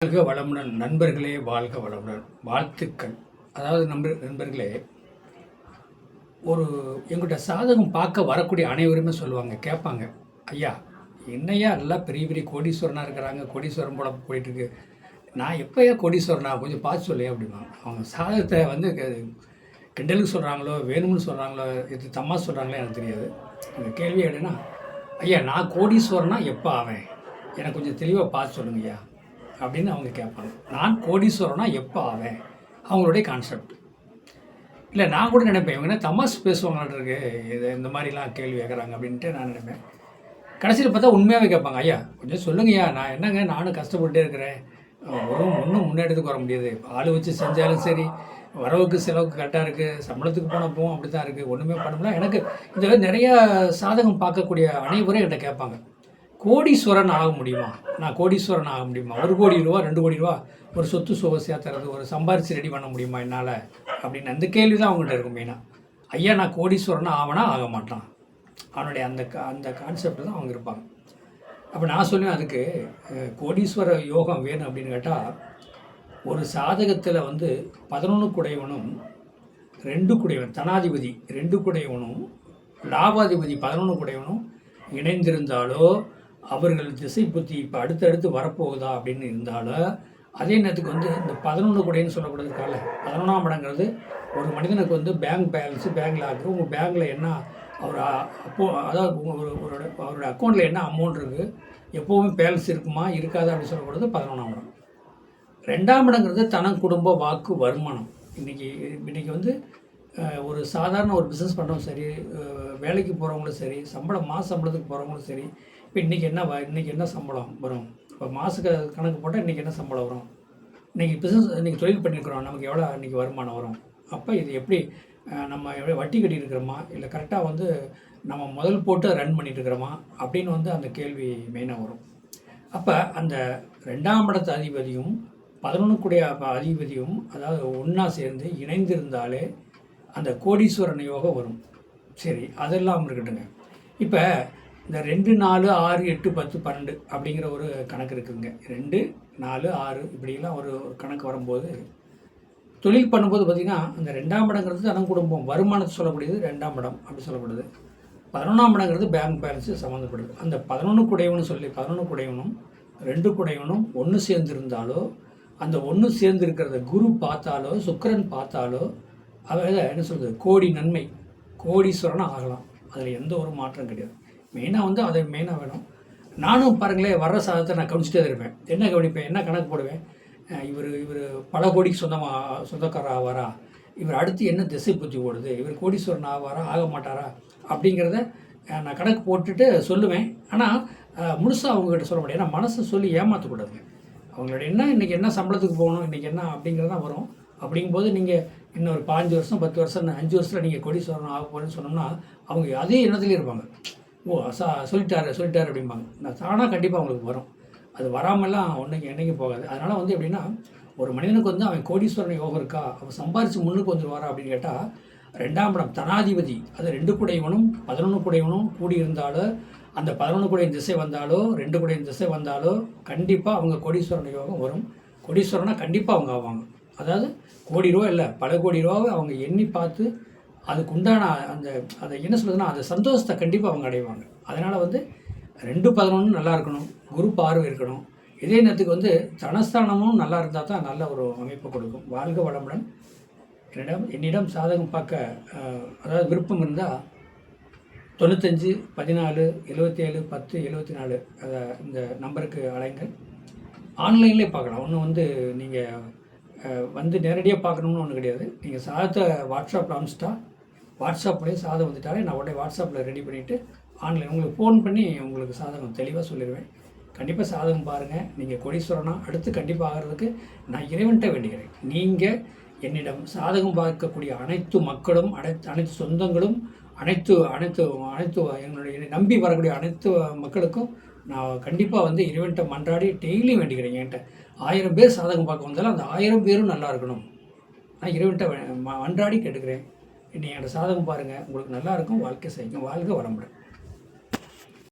வாழ்க வளமுடன் நண்பர்களே, வாழ்க வளமுடன் வாழ்த்துக்கள். அதாவது நண்பர்களே, ஒரு எங்கிட்ட சாதகம் பார்க்க வரக்கூடிய அனைவருமே சொல்லுவாங்க, கேட்பாங்க, ஐயா என்னையா எல்லாம் பெரிய பெரிய கோடீஸ்வரனாக இருக்கிறாங்க, கோடீஸ்வரன் போல போயிட்டுருக்கு, நான் எப்போயா கோடீஸ்வரனா கொஞ்சம் பார்த்து சொல்லையா அப்படிம்பாங்க. அவங்க சாதகத்தை வந்து கிண்டலுக்கு சொல்கிறாங்களோ வேணும்னு சொல்கிறாங்களோ இது தம்மா சொல்கிறாங்களோ எனக்கு தெரியாது. அந்த கேள்வி என்னன்னா, ஐயா நான் கோடீஸ்வரனா எப்போ ஆவேன், எனக்கு கொஞ்சம் தெளிவாக பார்த்து சொல்லுங்க ஐயா அப்படின்னு அவங்க கேட்பாங்க. நான் கோடீஸ்வரனா எப்போ ஆவேன், அவங்களுடைய கான்செப்ட். இல்லை நான் கூட நினைப்பேன், இவங்க என்ன தமாஸ் பேசுவாங்கன்றிருக்கு, இது இந்த மாதிரிலாம் கேள்வி கேட்குறாங்க அப்படின்ட்டு நான் நினைப்பேன். கடைசியில் பார்த்தா உண்மையாகவே கேட்பாங்க, ஐயா கொஞ்சம் சொல்லுங்கய்யா, நான் என்னங்க நானும் கஷ்டப்பட்டே இருக்கிறேன், ஒன்றும் முன்னேற்றத்துக்கு வர முடியாது, ஆள் வச்சு செஞ்சாலும் சரி, வரவுக்கு செலவுக்கு கரெக்டாக இருக்குது, சம்பளத்துக்கு போனப்போவும் அப்படி தான் இருக்குது, ஒன்றுமே பண்ண முடியல. எனக்கு இந்த நிறையா சாதகம் பார்க்கக்கூடிய அனைவரும் என்கிட்ட கேட்பாங்க, கோடீஸ்வரன் ஆக முடியுமா, நான் கோடீஸ்வரன் ஆக முடியுமா, 1 கோடி ரூபா 2 கோடி ரூபா ஒரு சொத்து சுக சேர்த்துறது, ஒரு சம்பாரித்து ரெடி பண்ண முடியுமா என்னால் அப்படின்னு அந்த கேள்வி தான் அவங்கள்ட்ட இருக்கும் மெயினாக. ஐயா நான் கோடீஸ்வரன் ஆவனா ஆக மாட்டான், அவனுடைய அந்த கான்செப்ட் தான் அவங்க இருப்பாங்க. அப்போ நான் சொல்லுவேன், அதுக்கு கோடீஸ்வர யோகம் வேணும் அப்படின்னு கேட்டால், ஒரு சாதகத்தில் வந்து 11 குடையவனும் 2 குடையவன் தனாதிபதி 2 குடையவனும் லாபாதிபதி 11 குடையவனும் இணைந்திருந்தாலோ, அவர்கள் திசை புத்தி இப்போ அடுத்தடுத்து வரப்போகுதா அப்படின்னு இருந்தாலும், அதே நேரத்துக்கு வந்து இந்த 11 குடைன்னு சொல்லக்கூடாது இருக்கால, 11ஆம் இடங்கிறது ஒரு மனிதனுக்கு வந்து பேங்க் பேலன்ஸு, பேங்க்கில் ஆகுது, உங்கள் பேங்க்கில் என்ன அவர் அதாவது அவரோட அக்கௌண்ட்டில் என்ன அமௌண்ட் இருக்குது, எப்போவுமே பேலன்ஸ் இருக்குமா இருக்காதா அப்படின்னு சொல்லக்கூடாது 11ஆம் இடம். 2ஆம் இடங்கிறது தனம் குடும்ப வாக்கு வருமானம். இன்றைக்கி வந்து ஒரு சாதாரண ஒரு பிஸ்னஸ் பண்ணுறவங்க சரி, வேலைக்கு போகிறவங்களும் சரி, மாத சம்பளத்துக்கு போகிறவங்களும் சரி, இப்போ இன்றைக்கி என்ன சம்பளம் வரும், இப்போ மாதத்துக்கு கணக்கு போட்டால் இன்றைக்கி என்ன சம்பளம் வரும், இன்றைக்கி தொழில் பண்ணியிருக்கிறோம், நமக்கு எவ்வளோ இன்றைக்கி வருமானம் வரும், அப்போ இது எப்படி நம்ம எவ்வளோ வட்டி கட்டிட்டு இருக்கிறோமா, இல்லை கரெக்டாக வந்து நம்ம முதல் போட்டு ரன் பண்ணிட்டு இருக்கிறோமா அப்படின்னு வந்து அந்த கேள்வி மெயினாக வரும். அப்போ அந்த 2ஆம் இடத்து அதிபதியும் 11 குடைய அதிபதியும் அதாவது ஒன்றா சேர்ந்து இணைந்திருந்தாலே அந்த கோடீஸ்வரன் யோகம் வரும். சரி, அதெல்லாம் இருக்கட்டுங்க. இப்போ இந்த 2 4 6 8 10 12 அப்படிங்கிற ஒரு கணக்கு இருக்குதுங்க. 2 4 6 இப்படிலாம் ஒரு கணக்கு வரும்போது, தொழில் பண்ணும்போது பார்த்திங்கன்னா அந்த 2ஆம் இடங்கிறது தனம் குடும்பம் வருமானத்தை சொல்லக்கூடியது 2ஆம் இடம் அப்படி சொல்லப்படுது. 11ஆம் இடங்கிறது பேங்க் பேலன்ஸு சம்மந்தப்படுது. அந்த 11 குடையவனு சொல்லி 11 குடையவனும் 2 குடையவனும் ஒன்று சேர்ந்துருந்தாலோ, அந்த ஒன்று சேர்ந்து இருக்கிறத குரு பார்த்தாலோ சுக்கிரன் பார்த்தாலோ, அதை என்ன சொல்கிறது, கோடி நன்மை, கோடீஸ்வரனாக ஆகலாம். அதில் எந்த ஒரு மாற்றம் கிடையாது. மெயினாக வந்து அதை மெயினாக வேணும். நானும் பாருங்களேன், வர்ற சாதத்தை நான் கவனிச்சிட்டே இருப்பேன். என்ன கவனிப்பேன், என்ன கணக்கு போடுவேன், இவர் பல கோடிக்கு சொந்தக்காரர் ஆவாரா, இவர் அடுத்து என்ன திசை புத்தி ஓடுது, இவர் கோடீஸ்வரன் ஆவாரா ஆக மாட்டாரா அப்படிங்கிறத நான் கணக்கு போட்டுட்டு சொல்லுவேன். ஆனால் முழுசாக அவங்ககிட்ட சொல்ல முடியாது. ஏன்னா மனசை சொல்லி ஏமாற்றக்கூடாதுங்க. அவங்களோட இன்றைக்கி என்ன சம்பளத்துக்கு போகணும், இன்றைக்கி என்ன அப்படிங்கிறது தான் வரும். அப்படிங்கும்போது நீங்கள் இன்னும் ஒரு 5 வருஷம் 10 வருஷம் 5 வருஷத்தில் நீங்கள் கோடீஸ்வரன் ஆக போகிறேன்னு சொன்னோம்னா, அவங்க அதே எண்ணத்துலேயே இருப்பாங்க. சொல்லிட்டாரு அப்படிம்பாங்க. நான் தானாக கண்டிப்பாக அவங்களுக்கு வரும். அது வராமலாம் என்னைக்கு போகாது. அதனால் வந்து எப்படின்னா, ஒரு மனிதனுக்கு வந்து அவன் கோடீஸ்வரன் யோகம் இருக்கா, அவன் சம்பாரித்து முன்னுக்கு வந்துடுவாரா அப்படின்னு கேட்டால், 2ஆம் இடம் தனாதிபதி அது 2 குடையவனும் 11 குடையவனும் கூடியிருந்தாலும், அந்த 11 குடையின் திசை வந்தாலோ 2 குடையின் திசை வந்தாலோ கண்டிப்பாக அவங்க கோடீஸ்வரன் யோகம் வரும். கோடீஸ்வரனா கண்டிப்பாக அவங்க ஆவாங்க. அதாவது கோடி ரூபா இல்லை, பல கோடி ரூபாவை அவங்க எண்ணி பார்த்து அதுக்கு உண்டான அதை என்ன சொல்லுதுன்னா, அந்த சந்தோஷத்தை கண்டிப்பாக அவங்க அடைவாங்க. அதனால் வந்து 2-11 நல்லா இருக்கணும், குரு பார்வை இருக்கணும். இதே நேரத்துக்கு வந்து தனஸ்தானமும் நல்லா இருந்தால் தான் நல்ல ஒரு அமைப்பு கொடுக்கும். வாழ்க வளமுடன். என்னிடம் சாதகம் பார்க்க அதாவது விருப்பம் இருந்தால் 95 14 77 10 74 இந்த நம்பருக்கு அழைங்கள். ஆன்லைன்லேயே பார்க்கலாம். ஒன்று வந்து நீங்கள் வந்து நேரடியாக பார்க்கணும்னு ஒன்றும் கிடையாது. நீங்கள் சாதத்தை வாட்ஸ்அப்பில் அனுப்பிச்சிட்டா, வாட்ஸ்அப்லேயே சாதம் வந்துட்டாலே நான் உடனே வாட்ஸ்அப்பில் ரெடி பண்ணிவிட்டு ஆன்லைன் உங்களுக்கு ஃபோன் பண்ணி உங்களுக்கு சாதகம் தெளிவாக சொல்லிடுவேன். கண்டிப்பாக சாதகம் பாருங்கள். நீங்கள் கோடீஸ்வரனா அடுத்து கண்டிப்பாக ஆகிறதுக்கு நான் இறைவன்கிட்ட வேண்டுகிறேன். நீங்கள் என்னிடம் சாதகம் பார்க்கக்கூடிய அனைத்து மக்களும், அனைத்து சொந்தங்களும், அனைத்து என்னுடைய நம்பி வரக்கூடிய அனைத்து மக்களுக்கும் நான் கண்டிப்பாக வந்து இறைவன்கிட்ட மன்றாடி டெய்லி வேண்டிக்கிறேன். என்கிட்ட 1000 பேர் சாதகம் பார்க்க வந்தாலும் அந்த 1000 பேரும் நல்லா இருக்கணும். நான் இறைவன்கிட்ட மன்றாடி கேட்டுக்கிறேன். நீங்கள் என்கிட்ட சாதகம் பாருங்கள், உங்களுக்கு நல்லா இருக்கும், வாழ்க்கை செய்யுங்க. வாழ்க வளமுடன்.